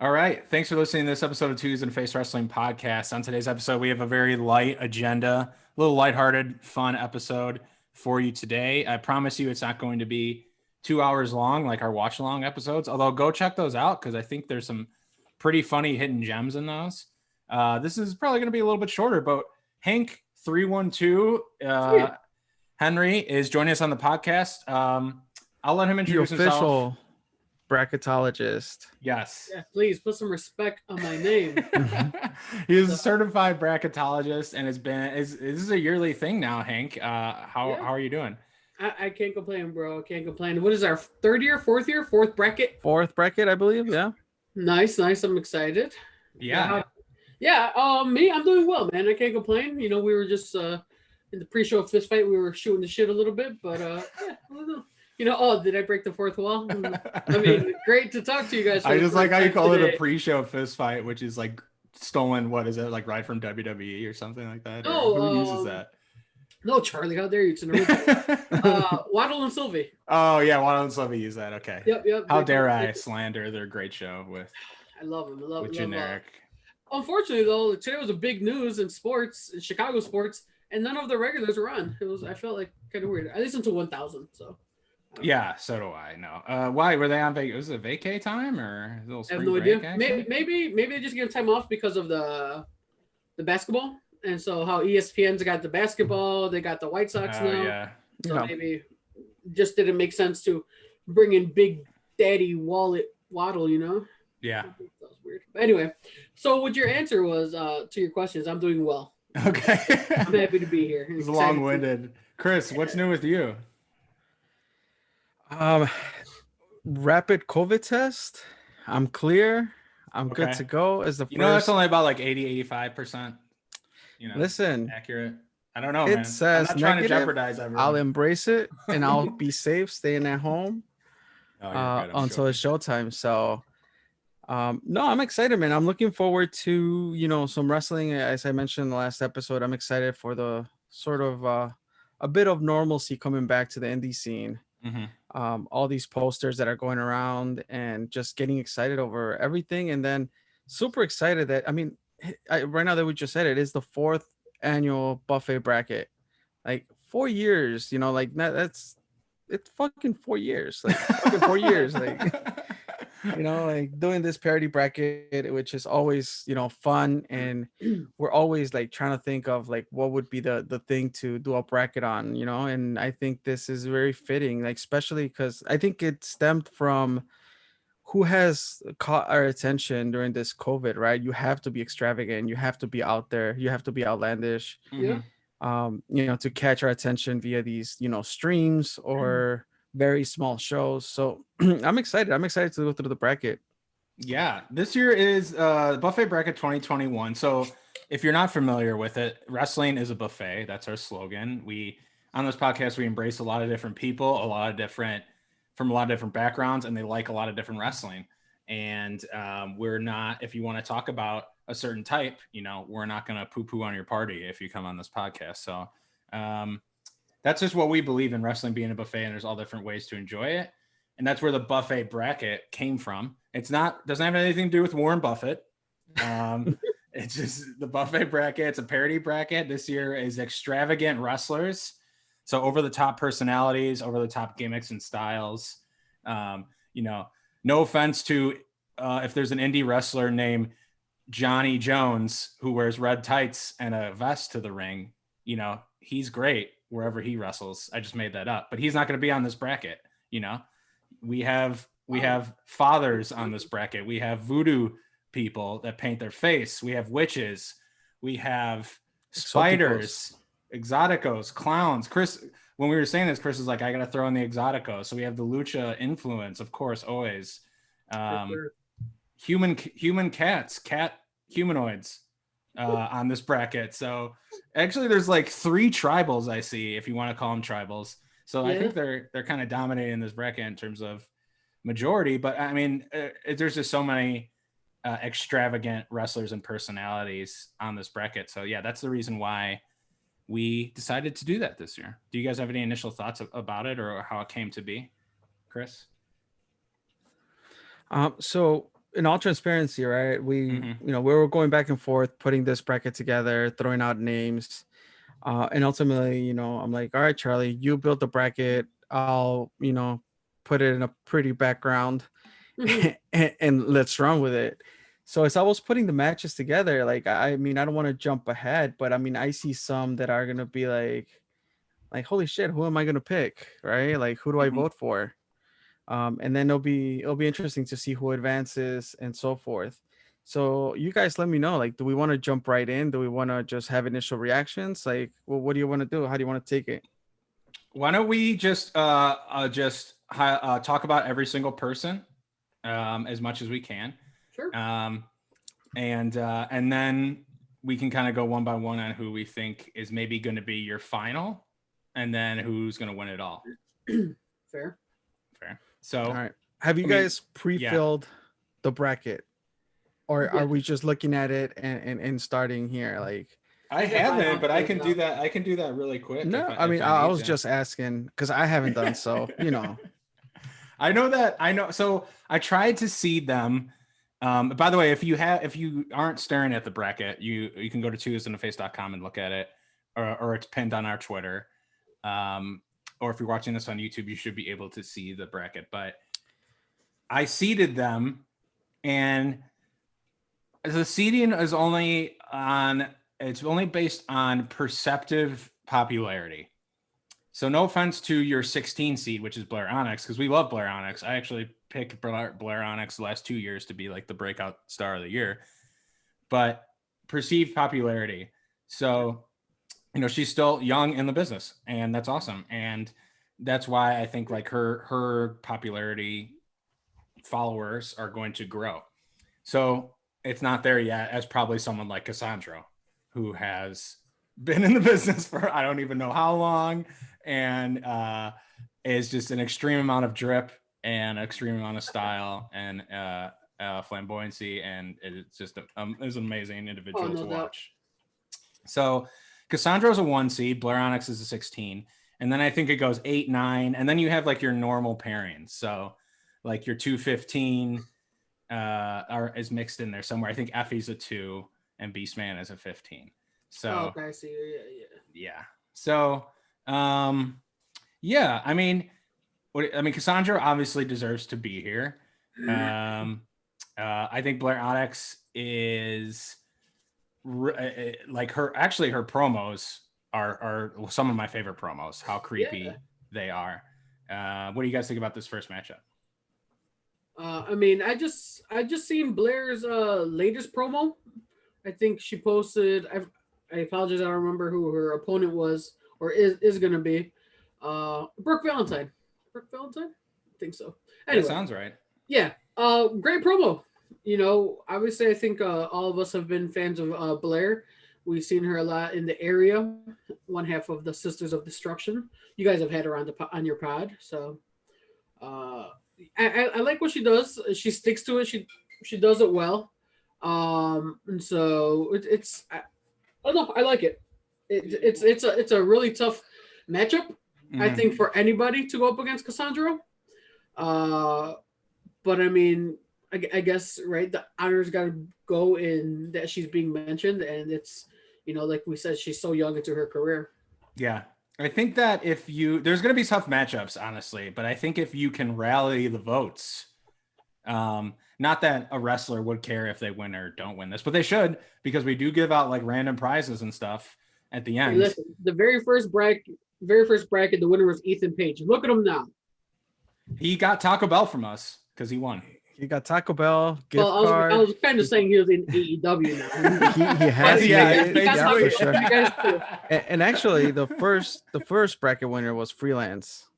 All right. Thanks for listening to this episode of Twos and Face Wrestling Podcast. On today's episode, we have a very light agenda, a little lighthearted, fun episode for you today. I promise you it's not going to be 2 hours long like our watch along episodes, although go check those out because I think there's some pretty funny hidden gems in those. This is probably going to be a little bit shorter, but Hank 312 Henry is joining us on the podcast. I'll let him introduce himself. Official bracketologist. Yes. Yeah, please put some respect on my name. He's a certified bracketologist and this is a yearly thing now, Hank. How are you doing? I can't complain, bro. I can't complain. What is our fourth bracket? Fourth bracket, I believe. Yeah. Nice. I'm excited. Yeah. Me, I'm doing well, man. I can't complain. You know, we were just in the pre-show fist fight. We were shooting the shit a little bit, but I don't know. You know, did I break the fourth wall? I mean, great to talk to you guys. I just like how you call it a pre-show fist fight, which is like stolen. What is it, like right from WWE or something like that? Who uses that? No, Charlie, how dare you? It's an Waddle and Sylvie. Oh yeah, Waddle and Sylvie use that. Okay. Yep. How dare I slander their great show with? I love them. With generic. Unfortunately, though, today was a big news in sports, in Chicago sports, and none of the regulars were on. I felt like kind of weird. I listened to 1000, so. Yeah, so do I. No. Why were they on vacation? Was it vacay time or a little spring break? I have no idea. Maybe they just give time off because of the basketball, and so how ESPN's got the basketball, they got the White Sox now. Yeah. So maybe just didn't make sense to bring in Big Daddy Waddle, you know? Yeah. That was weird. But anyway, so what your answer was to your questions, I'm doing well. Okay. I'm happy to be here. It's long-winded. Chris, what's new with you? Rapid COVID test. I'm clear. I'm good to go. As the first. That's only about like 80-85%. Listen, accurate. I don't know. It man. says I'm not trying negative. to jeopardize everyone. I'll embrace it and I'll be safe staying at home until it's showtime. So, no, I'm excited, man. I'm looking forward to some wrestling. As I mentioned in the last episode, I'm excited for the sort of a bit of normalcy coming back to the indie scene. Mm-hmm. All these posters that are going around and just getting excited over everything, and then super excited that right now that we just said it is the 4th annual buffet bracket. Like 4 years, like it's fucking 4 years, like fucking 4 years, like like doing this parody bracket, which is always fun, and we're always like trying to think of like what would be the thing to do a bracket on, and I think this is very fitting, like especially because I think it stemmed from who has caught our attention during this COVID, right? You have to be extravagant, you have to be out there, you have to be outlandish, to catch our attention via these streams or very small shows. So I'm excited to go through the bracket. Yeah, this year is buffet bracket 2021. So if you're not familiar with it, wrestling is a buffet. That's our slogan. On this podcast we embrace a lot of different people, from a lot of different backgrounds, and they like a lot of different wrestling. And we're not, if you want to talk about a certain type, we're not going to poo-poo on your party if you come on this podcast. So that's just what we believe in, wrestling being a buffet, and there's all different ways to enjoy it. And that's where the buffet bracket came from. Doesn't have anything to do with Warren Buffett. It's just the buffet bracket. It's a parody bracket. This year is Extravagant Wrestlers. So over the top personalities, over the top gimmicks and styles. No offense to if there's an indie wrestler named Johnny Jones who wears red tights and a vest to the ring, he's great wherever he wrestles. I just made that up, but he's not going to be on this bracket. We have fathers on this bracket. We have voodoo people that paint their face. We have witches. We have spiders, exoticos, clowns. Chris, when we were saying this, Chris is like, I got to throw in the exoticos. So we have the lucha influence, of course, always. Human cats, cat humanoids on this bracket. So actually there's like 3 tribals I see, if you want to call them tribals. So I think they're kind of dominating this bracket in terms of majority, but I mean, there's just so many extravagant wrestlers and personalities on this bracket. So yeah, that's the reason why we decided to do that this year. Do you guys have any initial thoughts about it or how it came to be, Chris? So in all transparency, right? We, Mhm. we were going back and forth, putting this bracket together, throwing out names. And ultimately, I'm like, all right, Charlie, you build the bracket. I'll, put it in a pretty background and let's run with it. So as I was putting the matches together, like, I mean, I don't want to jump ahead, but I mean, I see some that are going to be like, holy shit, who am I going to pick? Right. Like, who do I Mhm. vote for? And then it'll be interesting to see who advances and so forth. So you guys let me know, like, do we want to jump right in? Do we want to just have initial reactions? Like, well, what do you want to do? How do you want to take it? Why don't we just talk about every single person as much as we can, Sure. and then we can kind of go one by one on who we think is maybe going to be your final, and then who's going to win it all. Fair. So, All right. Have you guys pre-filled the bracket, or are we just looking at it and starting here? Like, I haven't, but I can do that. I can do that really quick. No, I mean, I was just asking because I haven't done so. I know that. I know. So I tried to seed them. By the way, if you aren't staring at the bracket, you can go to twoisintheface.com and look at it, or it's pinned on our Twitter. Or if you're watching this on YouTube, you should be able to see the bracket. But I seeded them, and the seeding is only based on perceptive popularity. So no offense to your 16 seed, which is Blair Onyx, because we love Blair Onyx. I actually picked Blair Onyx the last 2 years to be like the breakout star of the year. But perceived popularity. So, she's still young in the business, and that's awesome. And that's why I think like her popularity followers are going to grow. So it's not there yet as probably someone like Cassandra, who has been in the business for I don't even know how long, and is just an extreme amount of drip and extreme amount of style and flamboyancy, and it's just is an amazing individual to watch. So Cassandra's a 1 seed, Blair Onyx is a 16, and then I think it goes 8, 9, and then you have like your normal pairings. So like your 215 is mixed in there somewhere. I think Effie's a 2 and Beastman is a 15. So okay, I see. Yeah. So yeah, I mean Cassandra obviously deserves to be here. I think Blair Onyx is like her promos are some of my favorite promos, how creepy they are. What do you guys think about this first matchup? I mean, I just seen Blair's latest promo. I think she posted. I apologize. I don't remember who her opponent was or is going to be. Brooke Valentine. Brooke Valentine? I think so. Anyway, that sounds right. Yeah. Great promo. Obviously, I think all of us have been fans of Blair. We've seen her a lot in the area. One half of the Sisters of Destruction. You guys have had her on your pod, so I like what she does. She sticks to it. She does it well. And so I don't know. I like it. It's a really tough matchup. Mm-hmm. I think for anybody to go up against Cassandra. But I mean, I guess right. The honor's got to go in that she's being mentioned, and it's like we said, she's so young into her career. Yeah. I think that there's going to be tough matchups, honestly, but I think if you can rally the votes, not that a wrestler would care if they win or don't win this, but they should, because we do give out like random prizes and stuff at the end. Hey, listen, the very first bracket, the winner was Ethan Page. Look at him now. He got Taco Bell from us because he won. He got Taco Bell gift card. I was kind of saying he was in AEW now. he has, for sure. And actually, the first bracket winner was Freelance.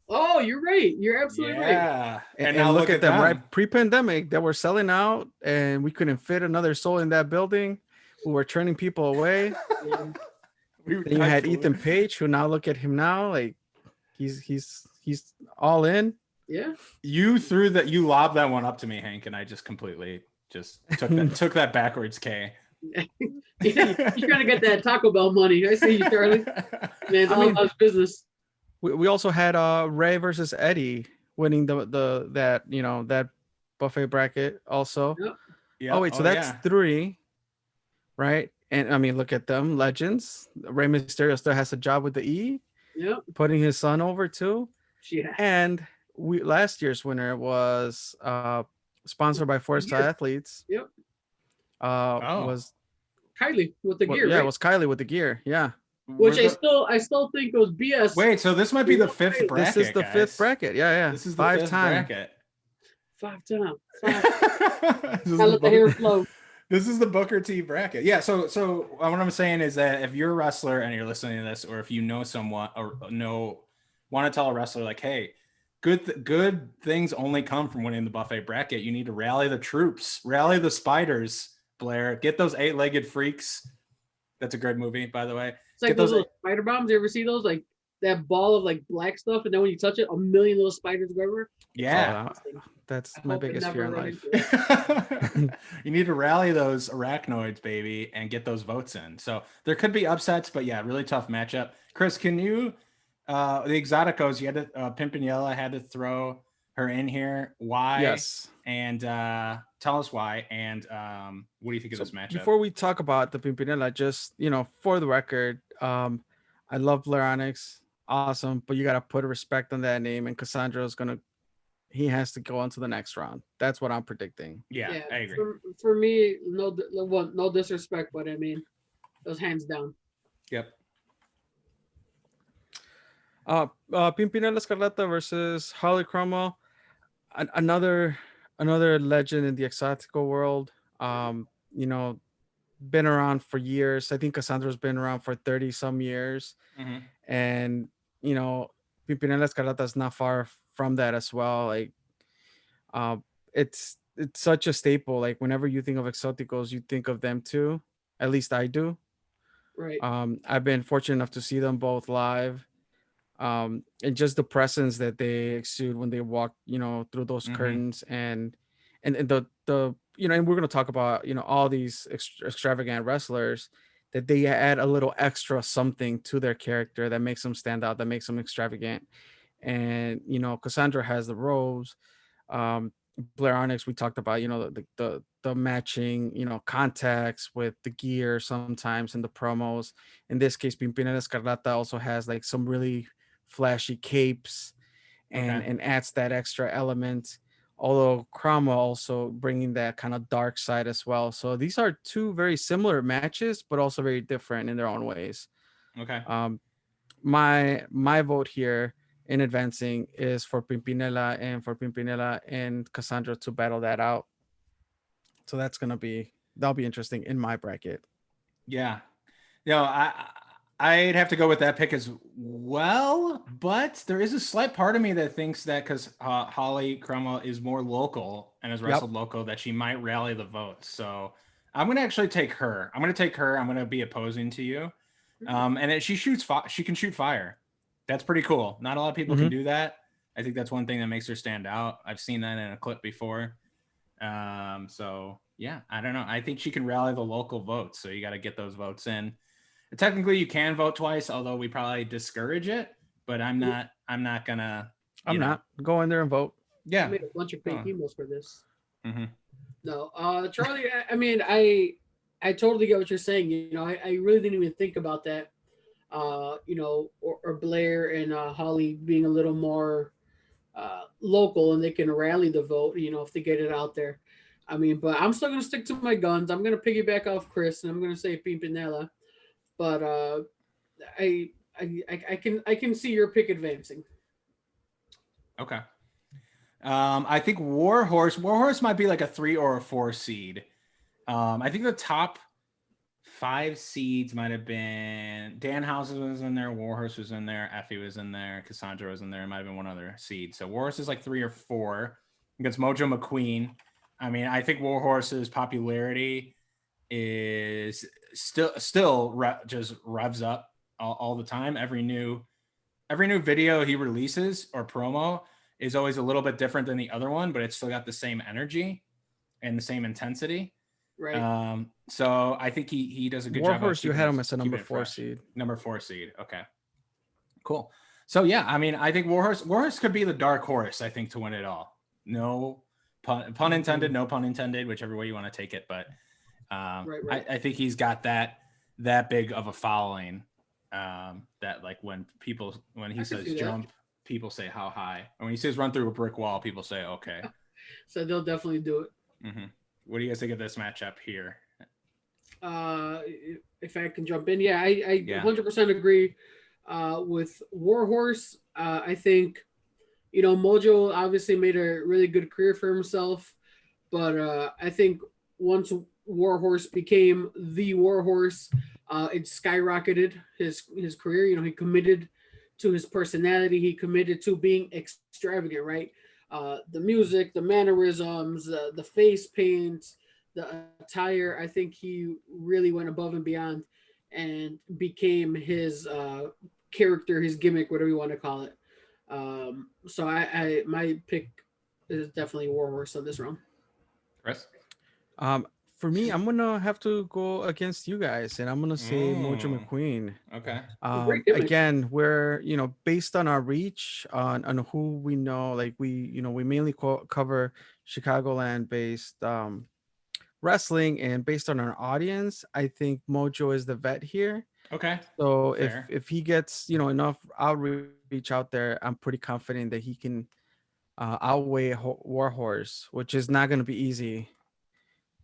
Oh, you're right. You're absolutely right. Yeah. And now look at them. Right, pre-pandemic, they were selling out, and we couldn't fit another soul in that building. We were turning people away. Then you had Ethan Page, who now look at him now, like he's all in. Yeah. You lobbed that one up to me, Hank, and I just completely took that backwards, K. You're trying to get that Taco Bell money. I see you, Charlie. Man, all about business. We also had Ray versus Eddie winning that buffet bracket also. Yep. Yeah. Oh wait, so that's 3, right? And I mean, look at them, legends. Rey Mysterio still has a job with the E, Yep. putting his son over too. Yeah. And last year's winner was sponsored by Forza Gear. Athletes. Yep. Was Kylie with the gear, yeah, right? it was Kylie with the gear. Yeah. Which I still think was BS. Wait, so this might be the fifth Kylie. bracket. This is the guys. 5th bracket. Yeah. This is the 5 fifth time. bracket. 5 times. This I let the hair flow. This is the Booker T bracket. Yeah. So what I'm saying is that if you're a wrestler and you're listening to this, or if you know someone or want to tell a wrestler like, hey, good things only come from winning the buffet bracket. You need to rally the troops, rally the spiders, Blair. Get those 8-legged freaks. That's a great movie, by the way. It's like those little spider bombs. You ever see those? Like that ball of like black stuff, and then when you touch it, a million little spiders go everywhere. Yeah. That's my biggest fear in life. You need to rally those arachnoids, baby, and get those votes in. So there could be upsets, but yeah, really tough matchup. Chris, can you the Exoticos, you had to Pimpinella had to throw her in here. Why? Yes. And tell us why. And what do you think of this matchup? Before we talk about the Pimpinella, just for the record, I love Blair Onyx. Awesome, but you gotta put a respect on that name, and Cassandra is he has to go on to the next round. That's what I'm predicting. Yeah, I agree. For me, no disrespect, but I mean, those hands down. Yep. Pimpinella Escarlata versus Holly Cromwell, another legend in the Exotico world. Been around for years. I think Cassandra's been around for 30 some years. Mm-hmm. And Pimpinella Escarlata is not far from that as well. Like it's such a staple. Like whenever you think of Exoticos, you think of them too. At least I do. Right. I've been fortunate enough to see them both live. And just the presence that they exude when they walk, through those curtains, and the and we're going to talk about, all these extravagant wrestlers, that they add a little extra something to their character that makes them stand out, that makes them extravagant. And, Cassandra has the robes. Blair Onyx, we talked about, the matching, contacts with the gear sometimes in the promos. In this case, Pimpinella Escarlata also has like some really flashy capes and adds that extra element, although Cromwell also bringing that kind of dark side as well. So these are two very similar matches, but also very different in their own ways. Okay. My vote here in advancing is for Pimpinella and Cassandra to battle that out. So that'll be interesting in my bracket. Yeah. I'd have to go with that pick as well, but there is a slight part of me that thinks that because Holly Cromwell is more local and has wrestled local, that she might rally the votes. So I'm going to actually take her. I'm going to be opposing to you. And she can shoot fire. That's pretty cool. Not a lot of people can do that. I think that's one thing that makes her stand out. I've seen that in a clip before. So yeah, I don't know. I think she can rally the local votes. So you got to get those votes in. Technically, you can vote twice, although we probably discourage it. But I'm not gonna. I'm not go in there and vote. Yeah, I made a bunch of fake emails for this. Mm-hmm. No, Charlie. I mean, I totally get what you're saying. I really didn't even think about that. Or Blair and Holly being a little more local, and they can rally the vote. If they get it out there. I mean, but I'm still gonna stick to my guns. I'm gonna piggyback off Chris, and I'm gonna say Pimpinella. But I can see your pick advancing. Okay. I think Warhorse might be like a 3 or a 4 seed. I think the top 5 seeds might have been Danhausen was in there, Warhorse was in there, Effie was in there, Cassandra was in there, it might have been one other seed. So Warhorse is like 3 or 4 against Mojo McQueen. I mean, I think Warhorse's popularity is still just revs up all the time. Every new video he releases or promo is always a little bit different than the other one, but it's still got the same energy and the same intensity. Right. So I think he does a good Warhorse, job. Warhorse, you had him as a number 4 seed. Number 4 seed. Okay. Cool. So yeah, I mean, I think Warhorse could be the dark horse, I think, to win it all. No pun intended, no pun intended, whichever way you want to take it. But Right. I think he's got that big of a following that like when he says jump, people say how high. And when he says run through a brick wall, people say okay. So they'll definitely do it. Mm-hmm. What do you guys think of this matchup here? If I can jump in, I 100% agree with Warhorse. I think, Mojo obviously made a really good career for himself, but I think once Warhorse became the Warhorse, it skyrocketed his career. He committed to his personality. He committed to being extravagant, right? The music, the mannerisms, the face paint, the attire. I think he really went above and beyond and became his character, his gimmick, whatever you want to call it. So I my pick is definitely Warhorse on this round. Chris? For me, I'm gonna have to go against you guys, and I'm gonna say Mojo McQueen. Okay. Again, we're based on our reach on who we know. Like we mainly cover Chicagoland based wrestling, and based on our audience, I think Mojo is the vet here. Okay. So fair. if he gets enough outreach out there, I'm pretty confident that he can outweigh Warhorse, which is not going to be easy.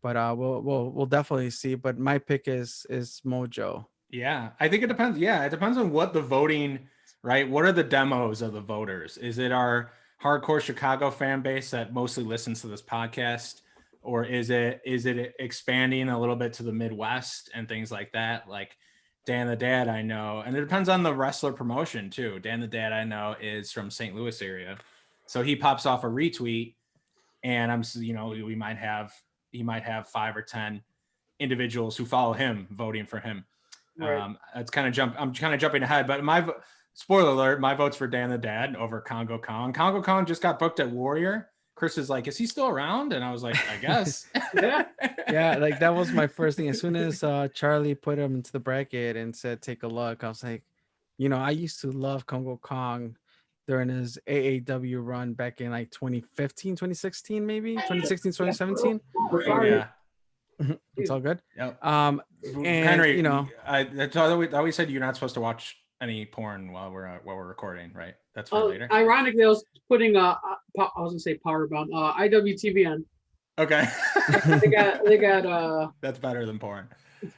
But we'll definitely see. But my pick is Mojo. Yeah, I think it depends. Yeah, it depends on what the voting, right? What are the demos of the voters? Is it our hardcore Chicago fan base that mostly listens to this podcast, or is it expanding a little bit to the Midwest and things like that? Like Dan the Dad, I know, and it depends on the wrestler promotion too. Dan the Dad, I know, is from St. Louis area, so he pops off a retweet, and he might have 5 or 10 individuals who follow him voting for him. Right. I'm kind of jumping ahead, but spoiler alert, my vote's for Dan the Dad over Congo Kong. Congo Kong just got booked at Warrior. Chris is like, is he still around? And I was like, I guess. Yeah, like that was my first thing. As soon as Charlie put him into the bracket and said, take a look, I was like, I used to love Congo Kong during his AAW run back in like 2015, 2016, maybe 2016, 2017. Yeah. It's all good. Yep. And Henry, I always said you're not supposed to watch any porn while we're recording, right? That's for later. Ironically, I was putting I was gonna say Powerbomb, IWTV on. Okay. they got That's better than porn.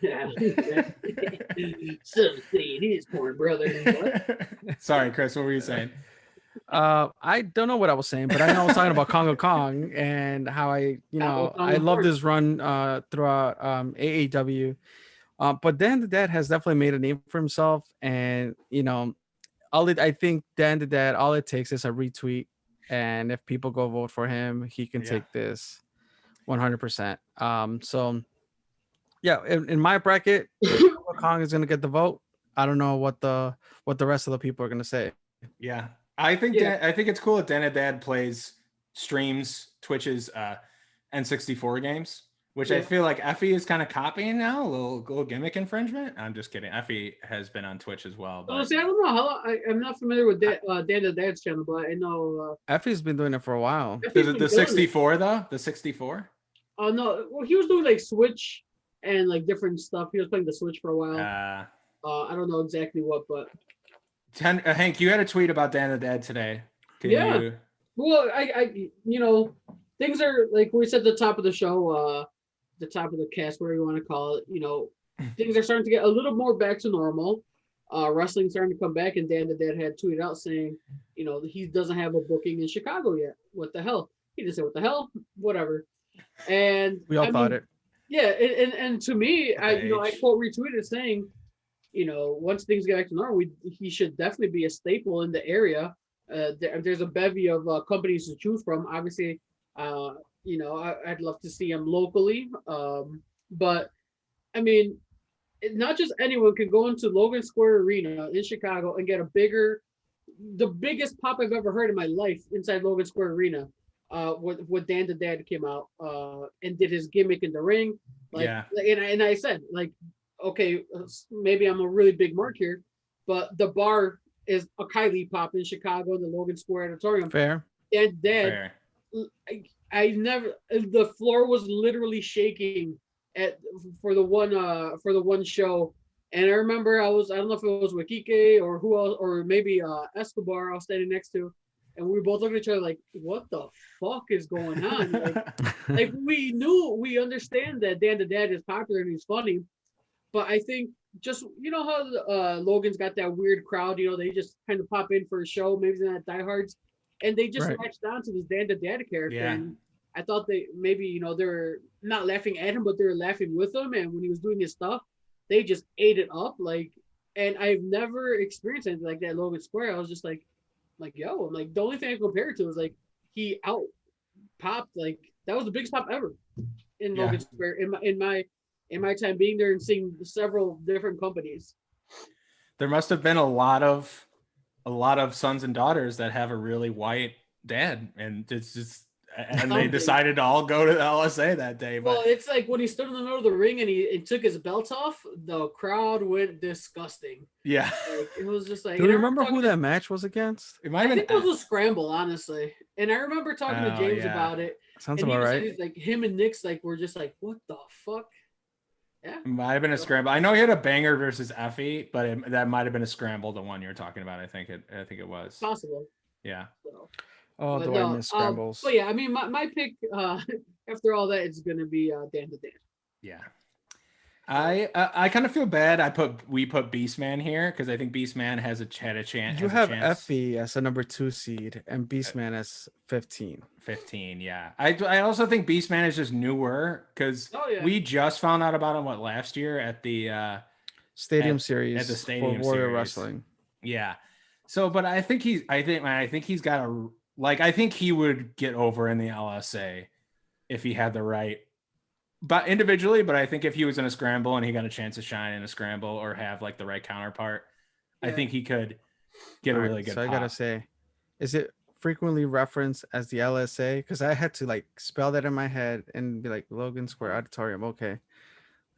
Yeah. So it is porn, brother. Sorry, Chris, what were you saying? I don't know what I was saying, but I know I was talking about Congo Kong and how I love this run throughout AAW. But Dan the Dad has definitely made a name for himself, and I think Dan the Dad, all it takes is a retweet, and if people go vote for him, he can take this 100%. So yeah, in my bracket, Congo Kong is gonna get the vote. I don't know what the rest of the people are gonna say. Yeah. I think it's cool that Dan the Dad streams Twitch's N64 games, which I feel like Effie is kind of copying now, a little gimmick infringement. I'm just kidding. Effie has been on Twitch as well. But... see, I don't know I'm not familiar with Dan the Dad's channel, but I know Effie's been doing it for a while. The 64 though? The 64? Oh no, well he was doing like Switch and like different stuff. He was playing the Switch for a while. I don't know exactly what, but Hank, you had a tweet about Dan the Dad today. Well, I things are like we said at the top of the show, the top of the cast, whatever you want to call it. Things are starting to get a little more back to normal. Wrestling's starting to come back, and Dan the Dad had tweeted out saying, he doesn't have a booking in Chicago yet. What the hell? He just said, "What the hell?" Whatever. And we all thought it. Yeah, and to me, I quote retweeted saying, once things get back to normal, he should definitely be a staple in the area. There's a bevy of companies to choose from. Obviously, I'd love to see him locally. But I mean, not just anyone can go into Logan Square Arena in Chicago and get the biggest pop I've ever heard in my life inside Logan Square Arena. When Dan the Dad came out and did his gimmick in the ring. And I said, like, okay, maybe I'm a really big mark here, but the bar is a Kylie Pop in Chicago in the Logan Square Auditorium. Fair. And Dad, The floor was literally shaking for the one show. And I remember I don't know if it was with Kike or who else, or maybe Escobar I was standing next to. And we both looked at each other like, what the fuck is going on? Like we understand that Dan the Dad is popular and he's funny, but I think just how Logan's got that weird crowd, they just kind of pop in for a show, maybe they're not diehards, and they just latched on to this Dan the Dad character. Yeah. And I thought they maybe they were not laughing at him, but they were laughing with him. And when he was doing his stuff, they just ate it up. And I've never experienced anything like that at Logan Square. I was just like, yo, I'm like, the only thing I compare it to is like he out popped, like that was the biggest pop ever in Logan Square in my time being there and seeing several different companies. There must have been a lot of sons and daughters that have a really white dad, and they decided to all go to the LSA that day. But well, it's like when he stood in the middle of the ring and he took his belt off, the crowd went disgusting. Yeah, it was just like. Do you remember who that match was against? It might have been. I think it was a scramble, honestly. And I remember talking to James about it. Sounds about right. Like him and Nick's were just like, what the fuck? Yeah. It might have been a scramble. I know he had a banger versus Effie, but that might have been a scramble. The one you're talking about, I think it was possible. Yeah. So, oh, the way miss scrambles. But yeah, I mean, my pick after all that is going to be Dan the Dad. Yeah. I kind of feel bad. We put Beastman here because I think Beastman had a chance. You have Effie as a number 2 seed and Beastman as 15. 15, yeah. I also think Beastman is just newer because we just found out about him last year at the Stadium Series at the Stadium for Warrior Series. Wrestling. Yeah. So, but I think he's got I think he would get over in the LSA if he had the right. But individually, but I think if he was in a scramble and he got a chance to shine in a scramble or have the right counterpart, I think he could get a really good. So I gotta say, is it frequently referenced as the LSA? Because I had to spell that in my head and be like Logan Square Auditorium. Okay.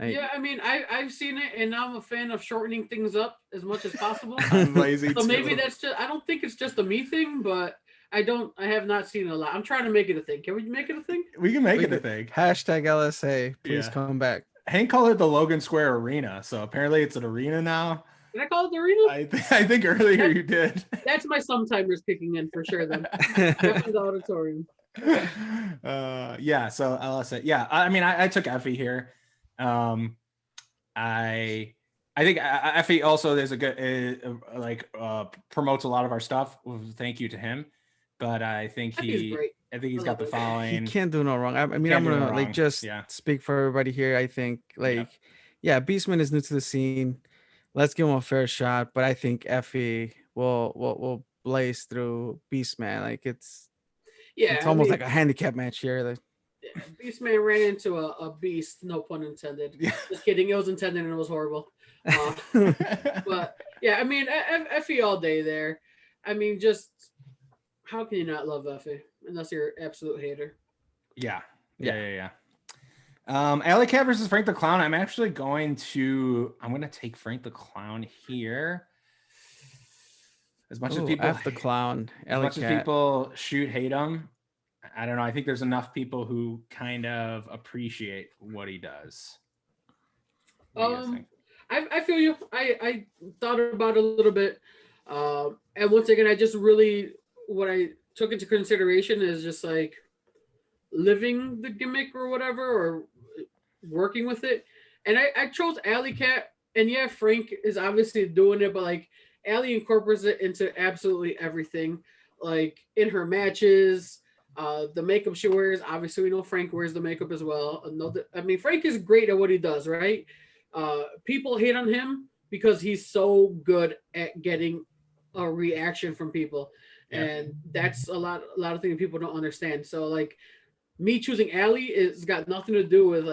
Yeah, I mean, I've seen it, and I'm a fan of shortening things up as much as possible. I'm lazy so maybe that's just. I don't think it's just a me thing, but. I have not seen it a lot. I'm trying to make it a thing. Can we make it a thing? We can make it a thing. Hashtag LSA. Please come back. Hank called it the Logan Square Arena. So apparently it's an arena now. Did I call it the arena? I think earlier you did. That's my sometimers kicking in for sure then. Definitely the auditorium. Yeah, so LSA. Yeah, I mean, I took Effie here. I think Effie also there's a good promotes a lot of our stuff. Thank you to him. But I think he's got the following. He can't do no wrong. I mean, I'm gonna speak for everybody here. I think Beastman is new to the scene. Let's give him a fair shot. But I think Effie will blaze through Beastman. It's almost like a handicap match here. Beastman ran into a beast. No pun intended. Yeah. Just kidding. It was intended and it was horrible. But yeah, I mean, Effie all day there. I mean, just. How can you not love Effie unless you're an absolute hater? Yeah. Alley Cat versus Frank the Clown. I'm going to take Frank the Clown here. As much as people F the Clown, as much as people hate him, I don't know. I think there's enough people who kind of appreciate what he does. I feel you. I thought about it a little bit, and once again, I just really. What I took into consideration is just living the gimmick or whatever, or working with it. And I chose Alley Cat, and yeah, Frank is obviously doing it, but Alley incorporates it into absolutely everything, in her matches, the makeup she wears. Obviously, we know Frank wears the makeup as well. I mean, Frank is great at what he does, right? People hate on him because he's so good at getting a reaction from people. Yeah. And that's a lot of things people don't understand. So me choosing Alley is got nothing to do with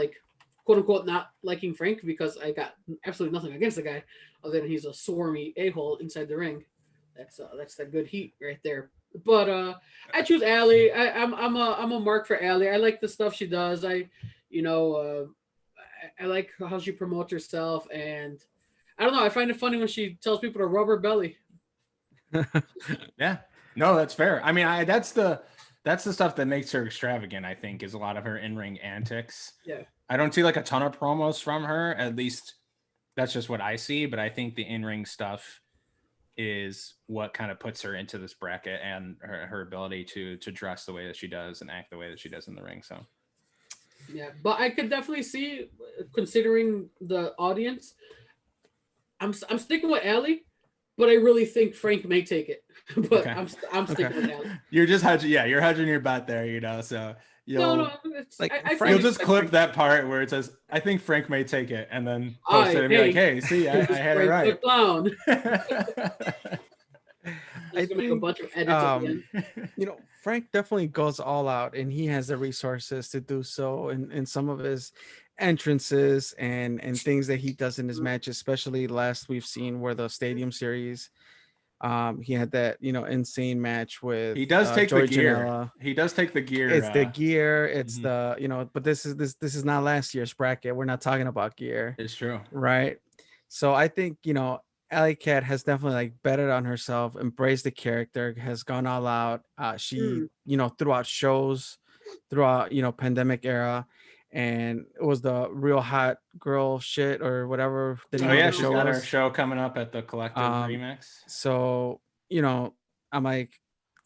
quote unquote not liking Frank, because I got absolutely nothing against the guy other than he's a swarmy a-hole inside the ring. That's the good heat right there. But I choose Alley. I'm a mark for Alley. I like the stuff she does. I like how she promotes herself, and I don't know. I find it funny when she tells people to rub her belly. Yeah. No, that's fair. I mean, that's the that's the stuff that makes her extravagant, I think, is a lot of her in-ring antics. Yeah. I don't see like a ton of promos from her. At least that's just what I see. But I think the in-ring stuff is what kind of puts her into this bracket, and her ability to dress the way that she does and act the way that she does in the ring. So Yeah, but I could definitely see, considering the audience, I'm sticking with Allie, but I really think Frank may take it. But Okay. I'm sticking with Allie. You're just hedging, you're hedging your bet there, you know. So No, Like, like I Frank- you'll fully just expect clip Frank. that part where it says, "I think Frank may take it," and then post it and be like, "Hey, see, I had it Frank the right." clown. I Just gonna make a think, bunch of edits at the end. you know, Frank definitely goes all out, and he has the resources to do so in some of his entrances and things that he does in his matches, especially last we've seen where the Stadium Series. He had that, you know, insane match with He does take the Joey gear. Janela. He does take the gear. It's the gear, it's mhm. the, you know, but this is not last year's bracket. We're not talking about gear, It's true. right? So I think, you know, Alley Cat has definitely like betted on herself, embraced the character, has gone all out. She, you know, throughout shows, throughout, you know, pandemic era, and it was the real hot girl shit or whatever the name Oh of yeah, the she's show got her was. show coming up at the Collective Remix. So, you know, I'm like,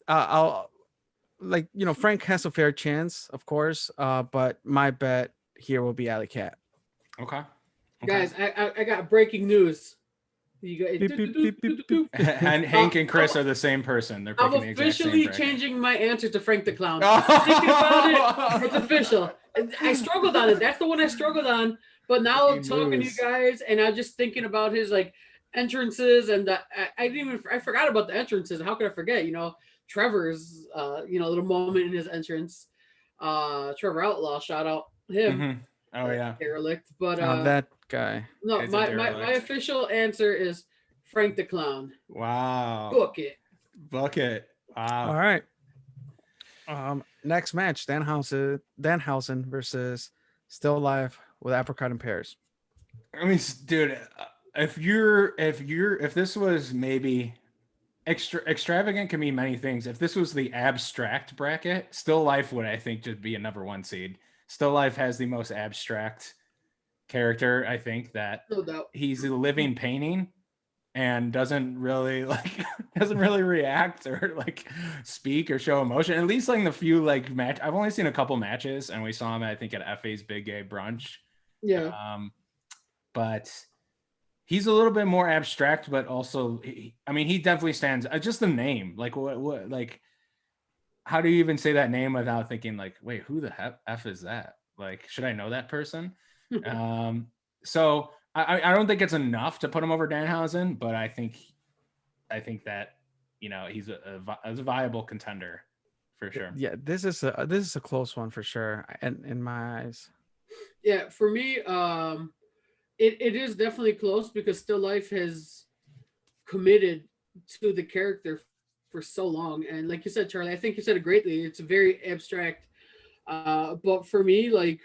I'll like, you know, Frank has a fair chance, of course, but my bet here will be Alley Cat. Okay. Guys, I got breaking news. You guys, Beep, beep, beep, beep, beep. And Hank and Chris are the same person. They're I'm picking the exact same officially bracket. changing my answer to Frank the Clown. Oh. Thinking about it, it's official. I struggled on it. That's the one I struggled on. But now He talking to you moves. guys, and I'm just thinking about his like entrances, and I forgot about the entrances. How could I forget? You know, Trevor's you know, little moment in his entrance. Trevor Outlaw, shout out him. Mhm. Oh yeah. Derelict. But That guy. no, It's a my derelict. official answer is Frank the Clown. Wow. Book it. Bucket. Wow. All right. Next match, Danhausen versus Still Alive with Apricot and Pears. I mean, dude, if this was maybe extravagant can mean many things. If this was the abstract bracket, Still Life would, I think, just be a number one seed. Still Life has the most abstract character, I think, that No doubt. he's a living painting and doesn't really react or like speak or show emotion. At least like in the few like match, I've only seen a couple matches, and we saw him, I think, at FA's Big Gay Brunch. Yeah. But he's a little bit more abstract, but also, I mean, he definitely stands. Just the name, like what, like, how do you even say that name without thinking like, wait, who the f is that? Like, should I know that person? So I don't think it's enough to put him over Danhausen, but I think that, you know, he's a viable contender for sure. Yeah, this is a close one for sure, and in my eyes. Yeah, for me, it is definitely close because Still Life has committed to the character for so long, and like you said, Charlie, I think you said it greatly. It's very abstract, but for me, like,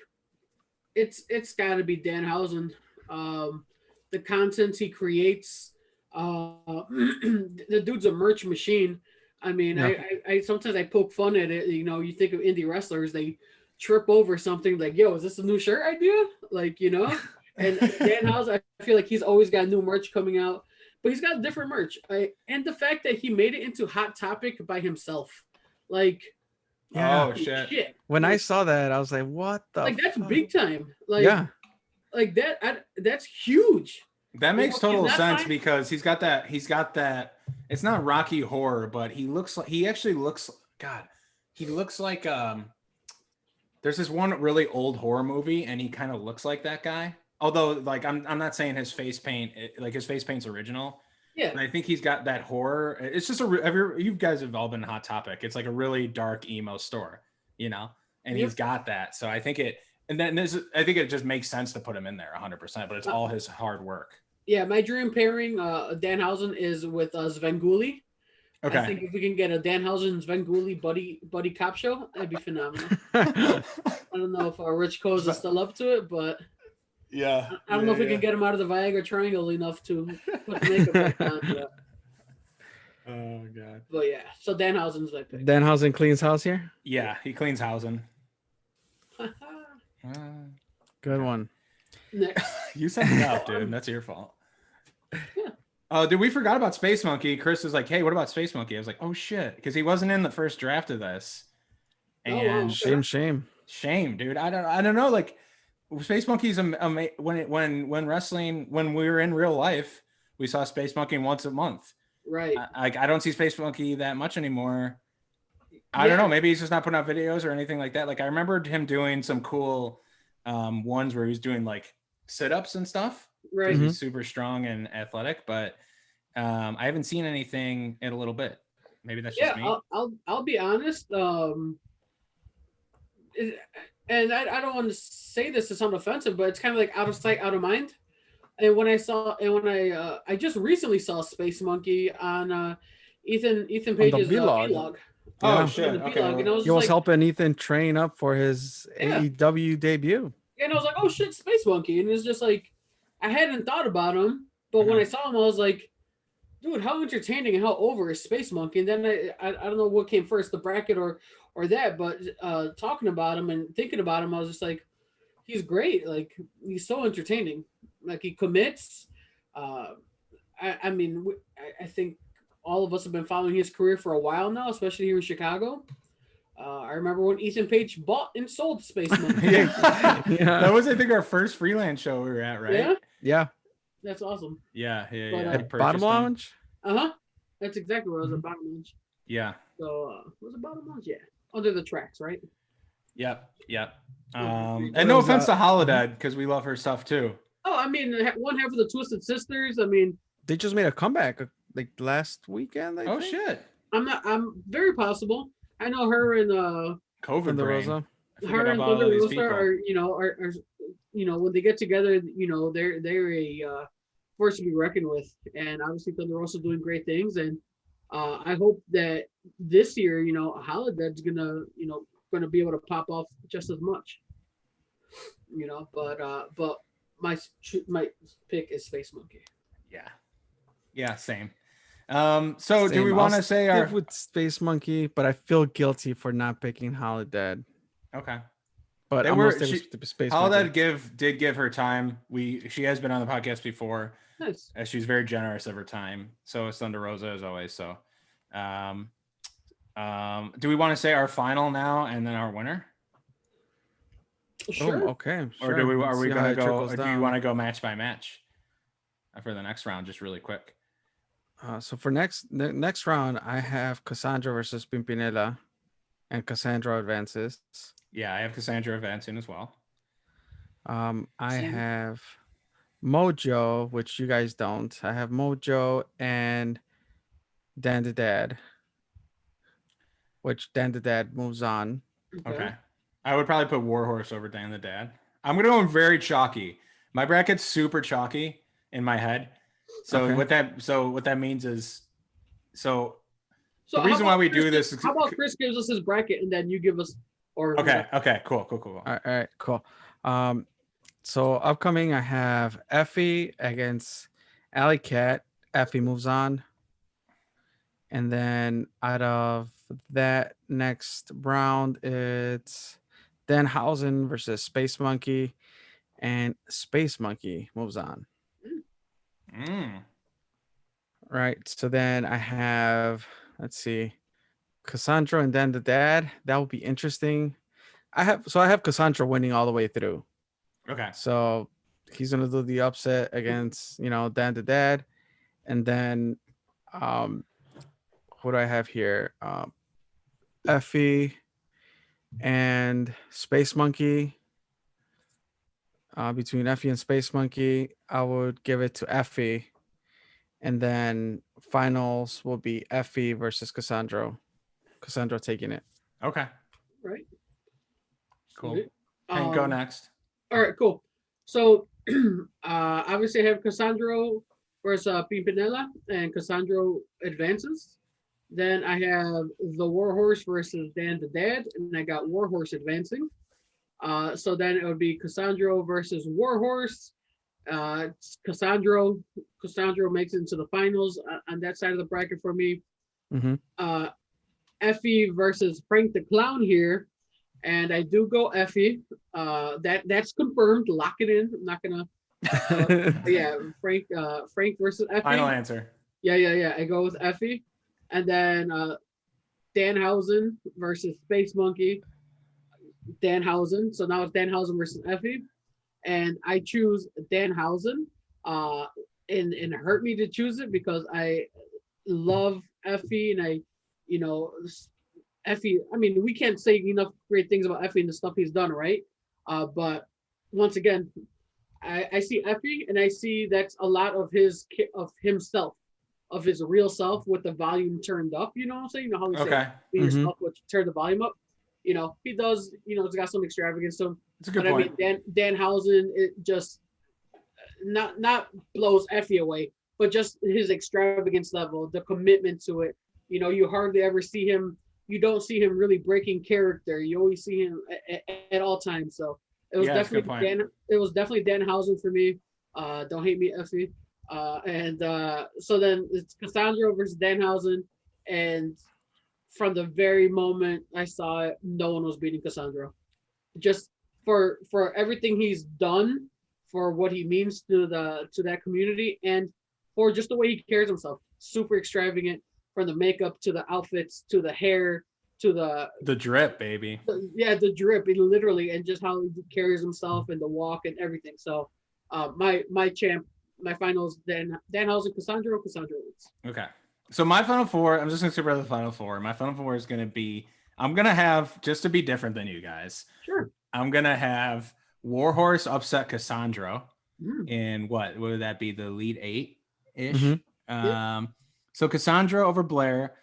it's got to be Danhausen. The content he creates, the dude's a merch machine. I mean, Yeah. I sometimes I poke fun at it. You know, you think of indie wrestlers, they trip over something like, yo, is this a new shirt idea? Like, you know, and Danhausen, I feel like he's always got new merch coming out, but he's got different merch. And the fact that he made it into Hot Topic by himself, like, Yeah. Oh shit. When I saw that, I was like, "What the?" like that's fuck? big time. Like, Yeah. like that. That's huge. That makes know, he's total not sense fine. because he's got that. It's not Rocky Horror, but he looks like he looks like there's this one really old horror movie, and he kind of looks like that guy. Although, like, I'm not saying his face paint, like his face paint's original. Yeah. And I think he's got that horror. It's just you guys have all been Hot Topic. It's like a really dark emo store, you know, and Yep. he's got that. So I think I think it just makes sense to put him in there 100%, but it's all his hard work. Yeah, my dream pairing, Danhausen, is with Svengoolie. Okay. I think if we can get a Danhausen Svengoolie buddy cop show, that'd be phenomenal. Yeah. I don't know if Rich Coase is still up to it, but Yeah. I don't know if we can get him out of the Viagra triangle enough to put makeup back on. Oh god. But yeah, so Danhausen's my pick. Danhausen cleans house here. Yeah, he cleans housing. Good one. Next. You set it up, dude. That's your fault. Yeah. Oh, dude, we forgot about Space Monkey. Chris was like, "Hey, what about Space Monkey?" I was like, "Oh shit," because he wasn't in the first draft of this. Oh, wow. And Shame. dude. I don't know. Like, Space Monkey's when wrestling, when we were in real life, we saw Space Monkey once a month. Right. I don't see Space Monkey that much anymore. I don't know. Maybe he's just not putting out videos or anything like that. Like, I remembered him doing some cool ones where he was doing like sit-ups and stuff. Right. He's super strong and athletic, but I haven't seen anything in a little bit. Maybe that's just me. I'll be honest. And I don't want to say this to sound offensive, but it's kind of like out of sight, out of mind. And when I just recently saw Space Monkey on Ethan Page's vlog. Oh shit! Okay. And I was He was helping Ethan train up for his AEW debut. And I was like, "Oh shit, Space Monkey!" And it's just like I hadn't thought about him, but when I saw him, I was like, "Dude, how entertaining and how over is Space Monkey?" And then I don't know what came first, the bracket or that, but talking about him and thinking about him, I was just like, "He's great! Like he's so entertaining. Like he commits." I mean, I think all of us have been following his career for a while now, especially here in Chicago. I remember when Ethan Page bought and sold Space Monkey. Yeah. That was, I think, our first freelance show we were at, right? Yeah. That's awesome. Yeah. At Bottom Lounge? That's exactly where I was at Bottom Lounge. Yeah. So, was it Bottom Lounge? Yeah. Under the tracks, right? Yep. And no offense to Holodead, because we love her stuff too. Oh, I mean, one half of the Twisted Sisters. I mean, they just made a comeback like last weekend. I think. Shit! I'm very possible. I know her and COVID Rosa. Her and Thunder Rosa are when they get together, they're a force to be reckoned with. And obviously Thunder Rosa doing great things. And I hope that this year, Holodead's gonna be able to pop off just as much. But my pick is Space Monkey. Yeah, same. So do we want to say our with Space Monkey, but I feel guilty for not picking Holodead. Okay. But Holodead did give her time. She has been on the podcast before. Nice. She's very generous of her time. So is Thunder Rosa as always. So do we want to say our final now and then our winner? Sure. Oh, okay. Or sure. are we gonna go, or do you want to go match by match for the next round, just really quick? So for the next round, I have Cassandra versus Pimpinella, and Cassandra advances. Yeah, I have Cassandra advancing as well. I have Mojo, which you guys don't. I have Mojo and Dan the Dad, which Dan the Dad moves on. Okay. I would probably put Warhorse over Dan the Dad. I'm gonna go very chalky. My bracket's super chalky in my head. So what that means is the reason why we do this is how about Chris gives us his bracket and then you give us Okay, cool. All right, cool. So upcoming I have Effie against Alley Cat. Effie moves on. And then out of that next round, it's Danhausen versus Space Monkey, and Space Monkey moves on. Right. So then I have, let's see, Cassandra and then the Dad. That would be interesting. I have Cassandra winning all the way through. Okay. So he's gonna do the upset against Dan the Dad, and then what do I have here? Effie and Space Monkey. Between Effie and Space Monkey, I would give it to Effie. And then finals will be Effie versus Cassandra. Cassandra taking it. Okay. Right. Cool. And go next. All right, cool. So obviously I have Cassandra versus Pimpinella, and Cassandra advances. Then I have the Warhorse versus Dan the Dad, and I got Warhorse advancing. So then it would be Cassandra versus Warhorse. Cassandra makes it into the finals on that side of the bracket for me. Uh, Effie versus Frank the Clown here, and I do go Effie. That's confirmed. Lock it in. I'm not gonna. Yeah, Frank versus Effie. Final answer. Yeah. I go with Effie, and then Danhausen versus Space Monkey. Danhausen. So now it's Danhausen versus Effie, and I choose Danhausen. And it hurt me to choose it because I love Effie, and Effie. I mean, we can't say enough great things about Effie and the stuff he's done, right? But once again, I see Effie, and I see that's a lot of himself, of his real self with the volume turned up. You know what I'm saying? You know how we say be yourself, but turn the volume up. He does. It's got some extravagance to him. It's a good but point. I mean, Danhausen, it just not blows Effie away, but just his extravagance level, the commitment to it. You hardly ever see him. You don't see him really breaking character. You always see him at all times. So it was definitely It was definitely Danhausen for me. Don't hate me, Effie. So then it's Cassandra versus Danhausen, and from the very moment I saw it, no one was beating Cassandra. Just for everything he's done, for what he means to that community, and for just the way he carries himself. Super extravagant, from the makeup to the outfits to the hair to the drip, baby. The drip, literally, and just how he carries himself and the walk and everything. So my finals, Danhausen, Cassandra wins. Okay. So my final four, I'm just going to skip over the final four. My final four is going to be, I'm going to have, just to be different than you guys. Sure. I'm going to have Warhorse upset Cassandra in what would that be? The Elite 8-ish. So Cassandra over Blair,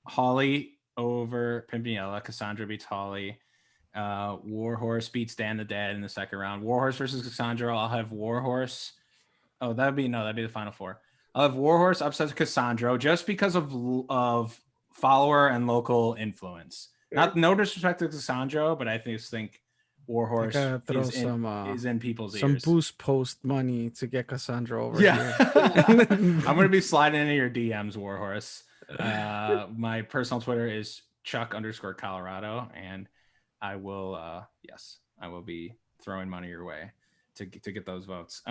Holly over Pimpinella, Cassandra beats Holly. Warhorse beats Dan the Dad in the second round. Warhorse versus Cassandra. I'll have Warhorse. Oh, that'd be the final four. I'll have Warhorse upsets Cassandra just because of follower and local influence. No disrespect to Cassandra, but I think Warhorse is in people's ears. Some boost post money to get Cassandra over. Yeah. Here. I'm going to be sliding into your DMs, Warhorse. My personal Twitter is Chuck_Colorado, and I will, I will be throwing money your way to get those votes.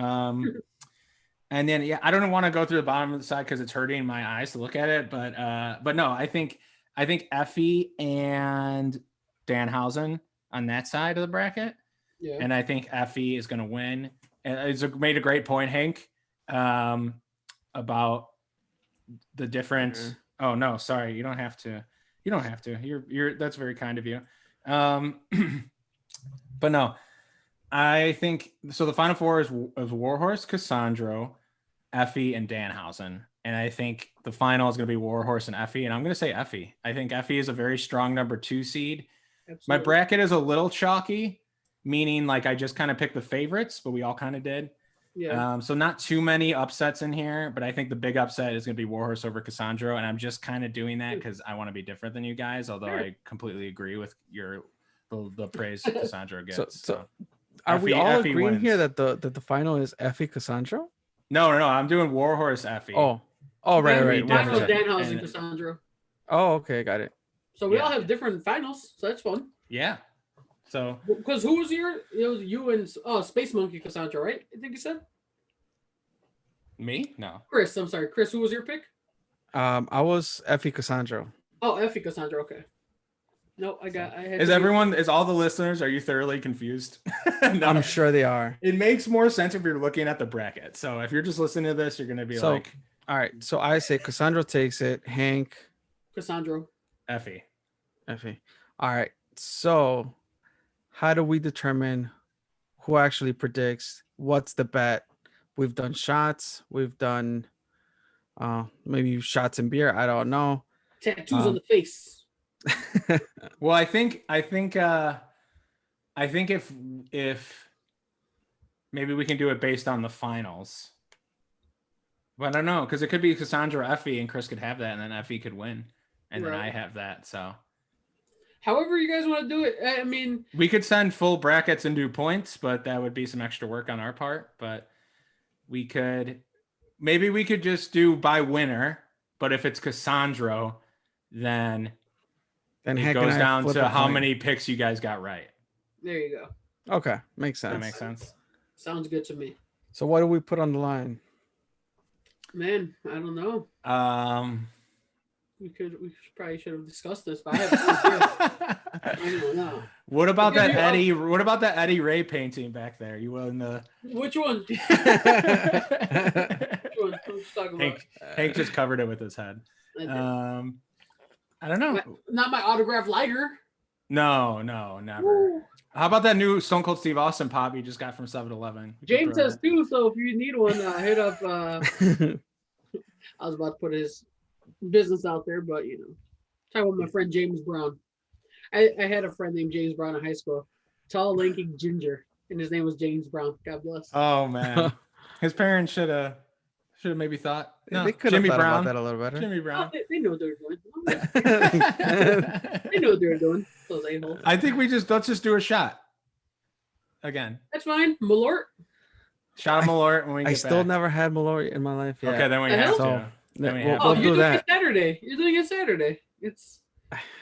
And then, I don't want to go through the bottom of the side because it's hurting my eyes to look at it. But no, I think Effie and Danhausen on that side of the bracket. Yeah. And I think Effie is going to win. And it's made a great point, Hank, about the difference. Oh no, sorry. You don't have to. You're that's very kind of you. But no, I think so. The final four is Warhorse, Cassandra, Effie, and Danhausen. And I think the final is going to be Warhorse and Effie. And I'm going to say Effie. I think Effie is a very strong number 2 seed. Absolutely. My bracket is a little chalky, meaning like I just kind of picked the favorites, but we all kind of did. Yeah. So not too many upsets in here, but I think the big upset is going to be Warhorse over Cassandra. And I'm just kind of doing that because I want to be different than you guys, although I completely agree with the praise Cassandra gets. So are we all agreeing here that the final is Effie Cassandra? No. I'm doing Warhorse Effie. Oh, right. Final Danhausen Cassandra. Oh, okay, got it. So we all have different finals, so that's fun. Yeah. So because who was it was you and Space Monkey Cassandra, right? I think you said. Me? No. Chris, I'm sorry. Chris, who was your pick? I was Effie Cassandra. Oh, Effie Cassandra. Okay. No, Is all the listeners, are you thoroughly confused? No. I'm sure they are. It makes more sense if you're looking at the bracket. So if you're just listening to this, you're going to be like. All right. So I say Cassandra takes it. Hank. Cassandra. Effie. All right. So how do we determine who actually predicts? What's the bet? We've done shots. We've done maybe shots and beer. I don't know. Tattoos on the face. Well, I think if maybe we can do it based on the finals. But I don't know, because it could be Cassandra Effie and Chris could have that, and then Effie could win. And then I have that. So however you guys want to do it. I mean, we could send full brackets and do points, but that would be some extra work on our part. But we could just do by winner. But if it's Cassandra, then Then it Hank and goes I down flip to a how coin. many picks you guys got right. There you go. Okay, makes Does that sense. make sense? Sounds good to me. So what do we put on the line? Man, I don't know. We probably should have discussed this, but I have I don't know. What about Because that Eddie? What about that Eddie Ray painting back there? You willing to? Which one? Which one? I'm just talking about. Hank just covered it with his head. I did. I don't know. Not my autograph lighter. No, never. Woo. How about that new Stone Cold Steve Austin pop you just got from 7-Eleven? James has two, so if you need one, hit up. I was about to put his business out there, but talk about my friend James Brown. I had a friend named James Brown in high school, tall, lanky, ginger, and his name was James Brown. God bless. Oh man, his parents should have maybe thought. No, They could have Jimmy thought Brown. about that a little better. Jimmy Brown. Oh, they know what they're doing. They know what they're doing. Those a-holes. I think let's just do a shot again. That's fine. Malort. Shot of Malort when we get I still back. never had Mallory in my life yet. Okay, then we The have hell? to. Then we We'll- have Oh, to. we'll you're do doing that. it Saturday. You're doing it Saturday. It's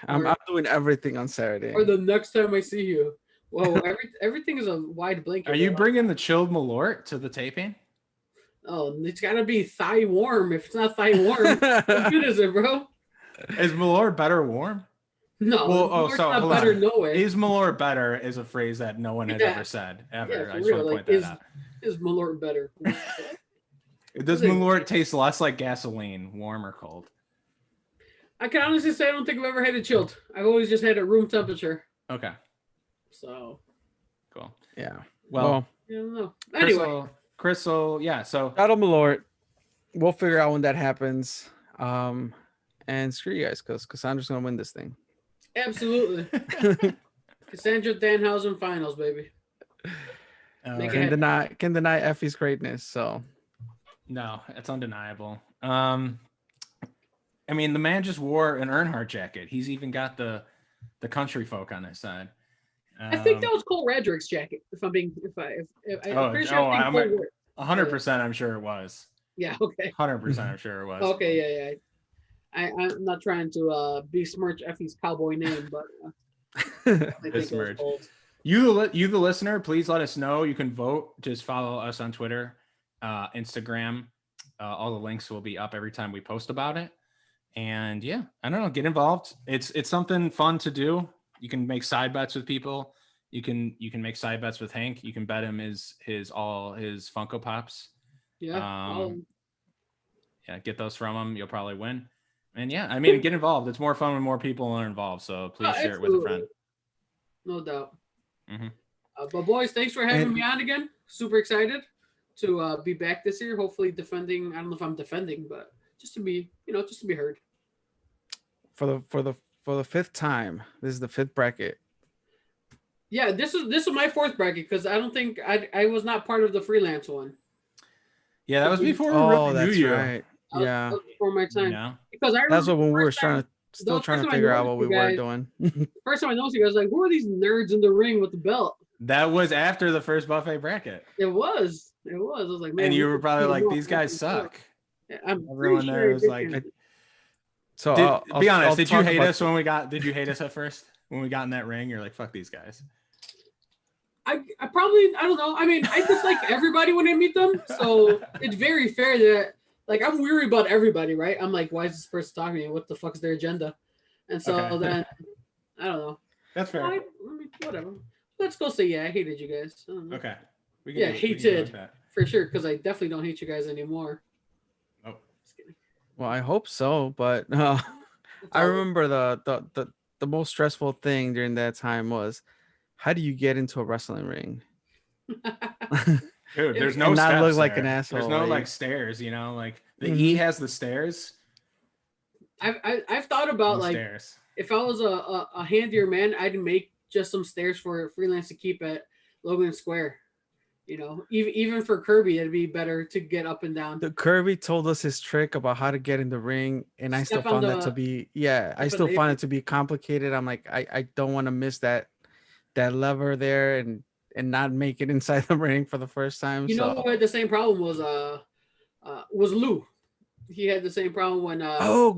I'm doing everything on Saturday. or the next time I see you. Whoa, everything is a wide blanket. Are you bringing the chilled Malort to the taping? Oh, it's gotta be thigh warm. If it's not thigh warm, what good is it, bro? Is Malort better warm? No, Well, Malort's not better. No way. Is Malort better is a phrase that no one has Yeah. ever said ever. Yeah, for I just want real, to like, point that out. Is Malort better? Does is it? Malort taste less like gasoline, warm or cold? I can honestly say I don't think I've ever had it chilled. I've always just had it room temperature. Okay, So cool. Yeah. Well, I don't know. Anyway, Crystal, yeah. So Battle Malort. We'll figure out when that happens. And screw you guys, because Cassandra's gonna win this thing. absolutely. Cassandra Danhausen finals, baby. Make it Can deny Effie's greatness. So no, it's undeniable. I mean, the man just wore an Earnhardt jacket. He's even got the country folk on his side. I think that was Cole Radrick's jacket. If I'm pretty sure. I think Cole wore it. 100%. I'm sure it was. Yeah. Okay. 100%. I'm sure it was. Okay. Yeah. I'm not trying to besmirch Effie's cowboy name, but I think it was Besmirch. Cole's. You, the listener, please let us know. You can vote. Just follow us on Twitter, Instagram. All the links will be up every time we post about it. And yeah, I don't know. Get involved. It's something fun to do. You can make side bets with people. You can make side bets with Hank. You can bet him all his Funko Pops. Yeah. Yeah, get those from him. You'll probably win. And yeah, I mean, get involved. It's more fun when more people are involved. So please share it with a friend. No doubt. Mm-hmm. But boys, thanks for having me on again. Super excited to be back this year. Hopefully defending. I don't know if I'm defending, but just to be heard. For the fifth time, this is the fifth bracket. Yeah, this is my fourth bracket because I don't think I was not part of the freelance one. Yeah, that was before we Oh, really that's knew you. right. Yeah, That was before my time. No. Because I that's remember what when we were first time- still trying to first time I figure out noticed what we you were guys- doing. First time I noticed you guys, like, who are these nerds in the ring with the belt? That was after the first buffet bracket. It was. I was like, man. And you we were could probably beat like, them up. these guys suck. Yeah, I'm Everyone pretty there sure was it like, did. So be honest, I'll did you talk hate about- us when we got? Did you hate us at first when we got in that ring? You're like, fuck these guys. I probably, I don't know. I mean, I just like everybody when I meet them. So it's very fair that, like, I'm weary about everybody, right? I'm like, why is this person talking to me? What the fuck is their agenda? And so Okay. then, I don't know. That's fair. I mean, whatever. Let's go say, yeah, I hated you guys. I don't know. Okay. We Yeah, do- we can hated. go with that. For sure, because I definitely don't hate you guys anymore. Oh. Just kidding. Well, I hope so, but It's I all- remember the most stressful thing during that time was how do you get into a wrestling ring? Dude, there's And no not steps look like there. an asshole, There's no like- like stairs, you know, like the Mhm. E has the stairs. I've thought about No like stairs. if I was a handier man, I'd make just some stairs for freelance to keep at Logan Square. You know, even for Kirby, it'd be better to get up and down. The Kirby told us his trick about how to get in the ring, and I still Step on found that to the- be I on still the find apron. it to be complicated. I'm like, I don't want to miss that lever there and not make it inside the ring for the first time. You know so who had the same problem was Lou. he had the same problem when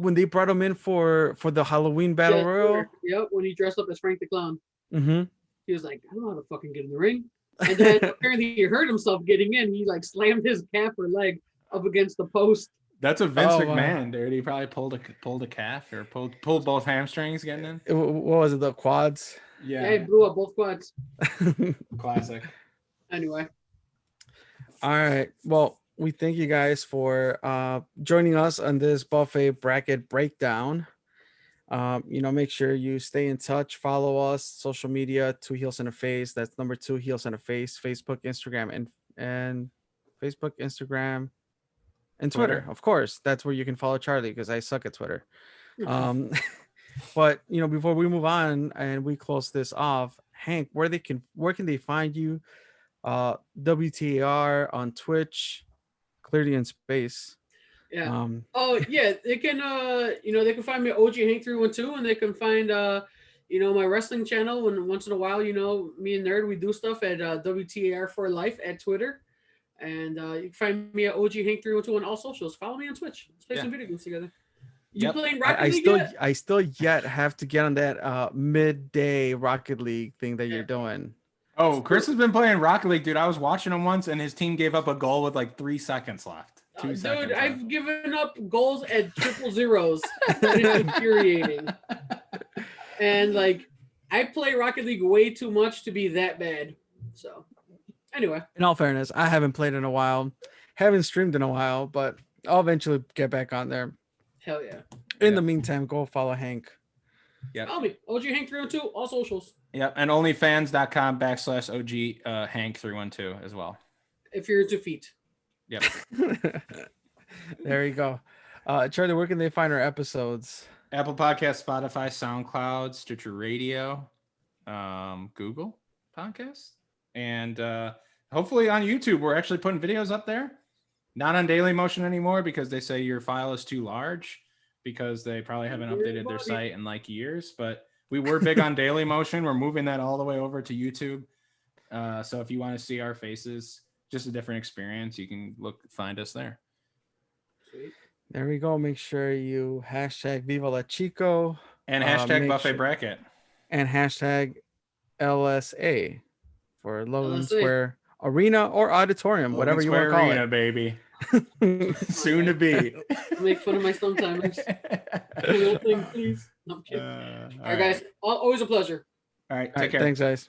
when they brought him in for the Halloween battle royal. Yep, when he dressed up as Frank the Clown. Mm-hmm. He was like, I don't know how to fucking get in the ring. And then apparently he hurt himself getting in. He like slammed his calf or leg up against the post. That's a Vince wow. McMahon, dude. He probably pulled a calf or pulled both hamstrings getting in. What was it? The quads? Yeah, he blew up both quads. Classic. Anyway. All right. Well, we thank you guys for joining us on this buffet bracket breakdown. Make sure you stay in touch, follow us, social media, 2 Heels and a Face. That's number 2 Heels and a Face, Facebook, Instagram, and Facebook, Instagram, and Twitter. Of course, that's where you can follow Charlie because I suck at Twitter. But before we move on and we close this off, Hank, where can they find you? WTAR on Twitch, Clearly in Space. Yeah. They can they can find me at OG Hank 312, and they can find my wrestling channel. And once in a while, me and Nerd, we do stuff at WTAR for Life at Twitter. And you can find me at OG Hank 312 on all socials. Follow me on Twitch. Let's play some video games together. You playing Rocket League yet? I still have to get on that midday Rocket League thing that you're doing. Oh, Chris has been playing Rocket League, dude. I was watching him once, and his team gave up a goal with like 3 seconds left. 2 seconds. Dude, I've given up goals at 000s. It's infuriating. And like, I play Rocket League way too much to be that bad. So, anyway. In all fairness, I haven't played in a while, haven't streamed in a while, but I'll eventually get back on there. Hell yeah. In the meantime, go follow Hank. Yeah. Follow me. OG Hank 312, all socials. Yep. And onlyfans.com/OG Hank 312 as well. If you're into feet. Yep. There you go. Charlie, where can they find our episodes? Apple Podcasts, Spotify, SoundCloud, Stitcher Radio, Google Podcasts, and hopefully on YouTube. We're actually putting videos up there. Not on Daily Motion anymore because they say your file is too large because they probably haven't updated their site in like years. But we were big on Daily Motion. We're moving that all the way over to YouTube. So if you want to see our faces, just a different experience, you can find us there. Sweet. There we go. Make sure you hashtag Viva La Chico. And hashtag Buffet Bracket. And hashtag LSA for Logan Square Arena or Auditorium, whatever you want to call it. Baby. Soon to be. Make fun of my stunt-timers. Little thing, please. No, I'm kidding. All right, guys. Always a pleasure. All right. Take care. Thanks, guys.